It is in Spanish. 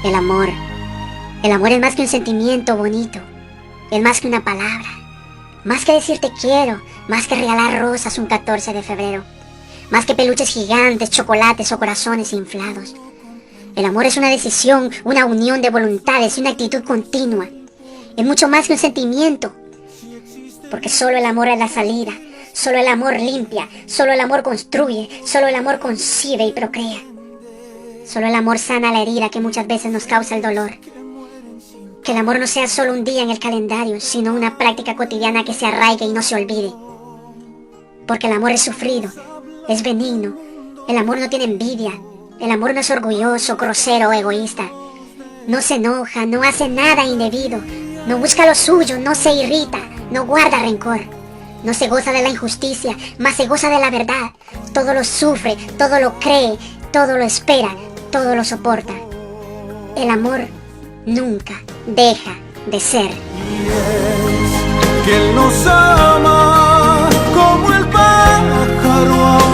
El amor. El amor es más que un sentimiento bonito. Es más que una palabra. Más que decir te quiero. Más que regalar rosas un 14 de febrero. Más que peluches gigantes, chocolates o corazones inflados. El amor es una decisión, una unión de voluntades y una actitud continua. Es mucho más que un sentimiento. Porque solo el amor es la salida. Solo el amor limpia. Solo el amor construye. Solo el amor concibe y procrea. Solo el amor sana la herida que muchas veces nos causa el dolor. Que el amor no sea solo un día en el calendario, sino una práctica cotidiana que se arraigue y no se olvide. Porque el amor es sufrido, es benigno. El amor no tiene envidia. El amor no es orgulloso, grosero o egoísta. No se enoja, no hace nada indebido. No busca lo suyo, no se irrita, no guarda rencor. No se goza de la injusticia, mas se goza de la verdad. Todo lo sufre, todo lo cree, todo lo espera, todo lo soporta. El amor nunca deja de ser. Y es que Él nos ama como el pájaro.